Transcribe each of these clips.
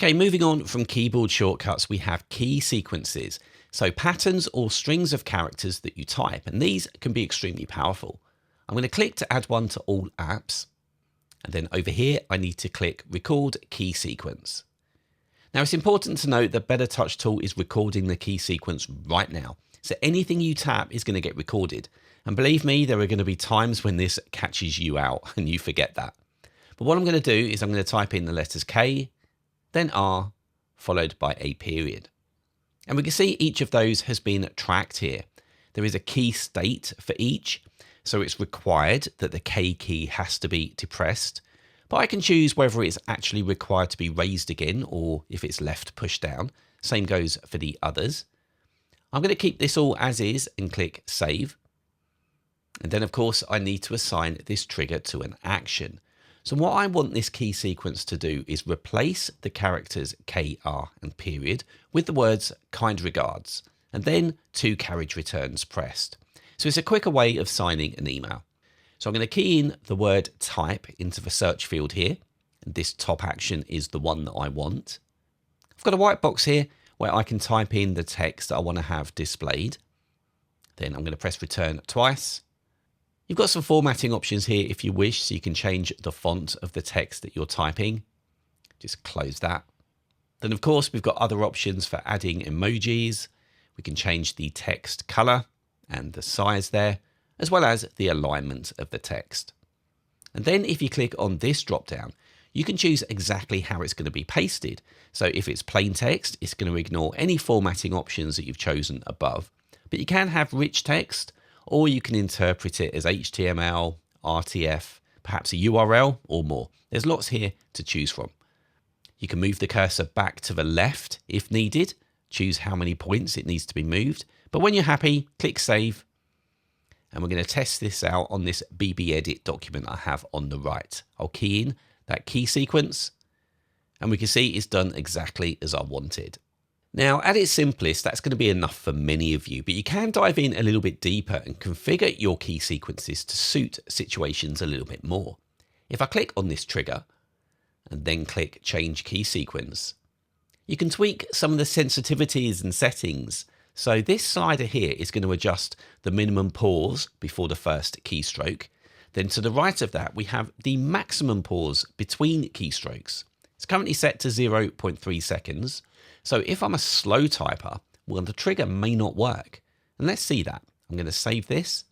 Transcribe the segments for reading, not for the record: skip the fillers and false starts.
Okay, moving on from keyboard shortcuts, we have key sequences. So patterns or strings of characters that you type, and these can be extremely powerful. I'm going to click to add one to all apps. And then over here, I need to click Record Key Sequence. Now, it's important to note that BetterTouchTool is recording the key sequence right now. So anything you tap is going to get recorded. And believe me, there are going to be times when this catches you out and you forget that. But what I'm going to do is I'm going to type in the letters K, then R, followed by a period. And we can see each of those has been tracked here. There is a key state for each. So it's required that the K key has to be depressed, but I can choose whether it's actually required to be raised again or if it's left pushed down. Same goes for the others. I'm going to keep this all as is and click Save. And then of course I need to assign this trigger to an action. So what I want this key sequence to do is replace the characters K, R and period with the words kind regards and then 2 carriage returns pressed. So it's a quicker way of signing an email. So I'm going to key in the word type into the search field here. And this top action is the one that I want. I've got a white box here where I can type in the text that I want to have displayed. Then I'm going to press return twice. You've got some formatting options here if you wish, so you can change the font of the text that you're typing. Just close that. Then of course we've got other options for adding emojis. We can change the text color and the size there, as well as the alignment of the text. And then if you click on this drop down, you can choose exactly how it's going to be pasted. So if it's plain text, it's going to ignore any formatting options that you've chosen above. But you can have rich text, or you can interpret it as HTML, RTF, perhaps a URL or more. There's lots here to choose from. You can move the cursor back to the left if needed, choose how many points it needs to be moved. But when you're happy, click Save. And we're going to test this out on this BB Edit document I have on the right. I'll key in that key sequence and we can see it's done exactly as I wanted. Now, at its simplest, that's going to be enough for many of you, but you can dive in a little bit deeper and configure your key sequences to suit situations a little bit more. If I click on this trigger and then click Change Key Sequence, you can tweak some of the sensitivities and settings. So this slider here is going to adjust the minimum pause before the first keystroke. Then to the right of that, we have the maximum pause between keystrokes. It's currently set to 0.3 seconds. So if I'm a slow typer, well, the trigger may not work. And let's see that. I'm going to save this,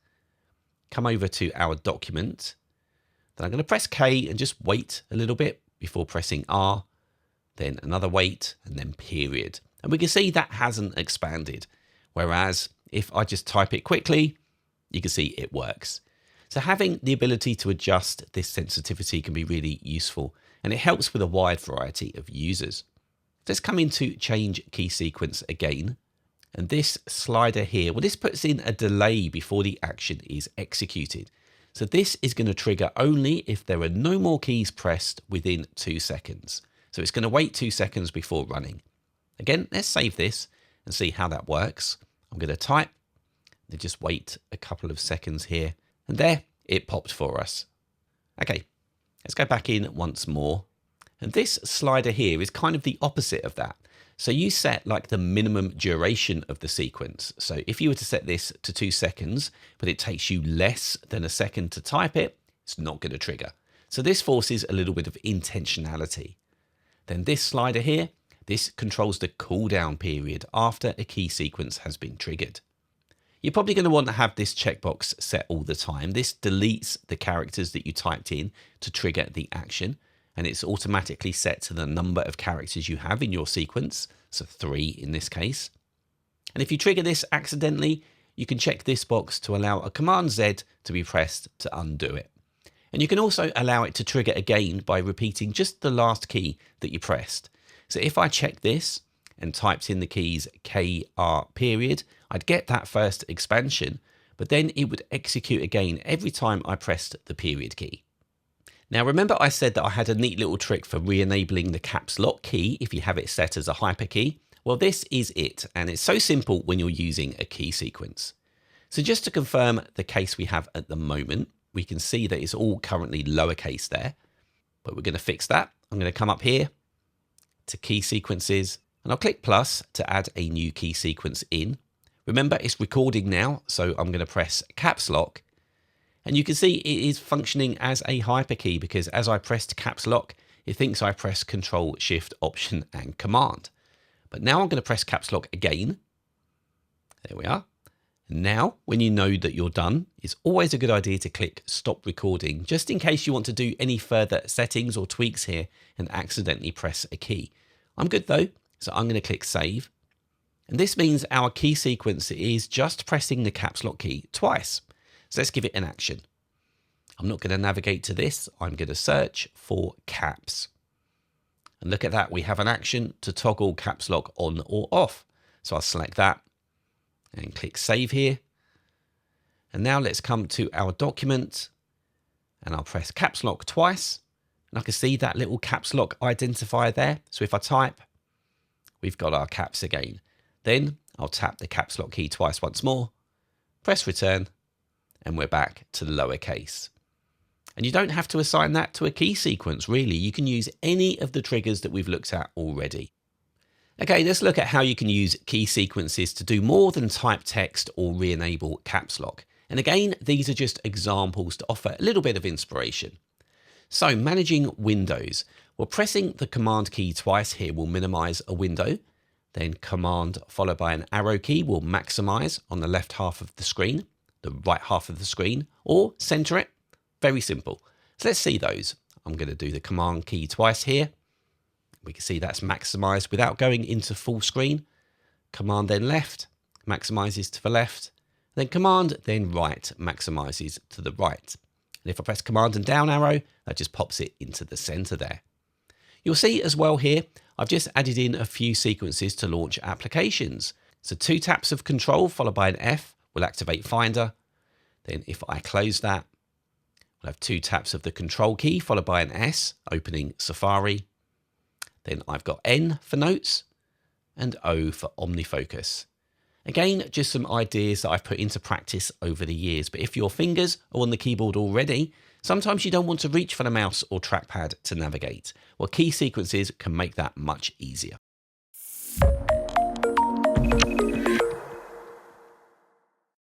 come over to our document. Then I'm going to press K and just wait a little bit before pressing R, then another wait, and then period. And we can see that hasn't expanded. Whereas if I just type it quickly, you can see it works. So having the ability to adjust this sensitivity can be really useful, and it helps with a wide variety of users. Let's come into Change Key Sequence again. And this slider here, well, this puts in a delay before the action is executed. So this is going to trigger only if there are no more keys pressed within 2 seconds. So it's going to wait 2 seconds before running. Again, let's save this and see how that works. I'm going to type, then just wait a couple of seconds here, and there it popped for us. Okay, let's go back in once more. And this slider here is kind of the opposite of that. So you set like the minimum duration of the sequence. So if you were to set this to 2 seconds, but it takes you less than a second to type it, it's not going to trigger. So this forces a little bit of intentionality. Then this slider here, this controls the cooldown period after a key sequence has been triggered. You're probably going to want to have this checkbox set all the time. This deletes the characters that you typed in to trigger the action, and it's automatically set to the number of characters you have in your sequence, so 3 in this case. And if you trigger this accidentally, you can check this box to allow a Command Z to be pressed to undo it. And you can also allow it to trigger again by repeating just the last key that you pressed. So if I check this and typed in the keys KR period, I'd get that first expansion, but then it would execute again every time I pressed the period key. Now remember I said that I had a neat little trick for re-enabling the caps lock key if you have it set as a hyperkey. Well, this is it, and it's so simple when you're using a key sequence. So just to confirm the case we have at the moment, we can see that it's all currently lowercase there, but we're going to fix that. I'm going to come up here, to key sequences, and I'll click plus to add a new key sequence in. Remember, it's recording now, so I'm going to press caps lock. And you can see it is functioning as a hyperkey because as I pressed caps lock, it thinks I press Control, Shift, Option, and Command. But now I'm going to press caps lock again. There we are. Now, when you know that you're done, it's always a good idea to click stop recording, just in case you want to do any further settings or tweaks here and accidentally press a key. I'm good though, so I'm going to click save. And this means our key sequence is just pressing the caps lock key twice. So let's give it an action. I'm not going to navigate to this. I'm going to search for caps. And look at that. We have an action to toggle caps lock on or off. So I'll select that and click save here. And now let's come to our document and I'll press caps lock twice. And I can see that little caps lock identifier there. So if I type, we've got our caps again. Then I'll tap the caps lock key twice once more, press return, and we're back to the lowercase. And you don't have to assign that to a key sequence, really. You can use any of the triggers that we've looked at already. Okay, let's look at how you can use key sequences to do more than type text or re-enable caps lock. And again, these are just examples to offer a little bit of inspiration. So managing windows. Well, pressing the command key twice here will minimize a window. Then command followed by an arrow key will maximize on the left half of the screen, the right half of the screen, or center it. Very simple. So let's see those. I'm going to do the command key twice here. We can see that's maximized without going into full screen. Command then left maximizes to the left. Then command then right maximizes to the right. And if I press command and down arrow, that just pops it into the center there. You'll see as well here, I've just added in a few sequences to launch applications. So 2 taps of control followed by an F will activate Finder. Then if I close that, we'll have 2 taps of the control key followed by an S, opening Safari. Then I've got N for notes and O for OmniFocus. Again, just some ideas that I've put into practice over the years. But if your fingers are on the keyboard already, sometimes you don't want to reach for the mouse or trackpad to navigate. Well, key sequences can make that much easier.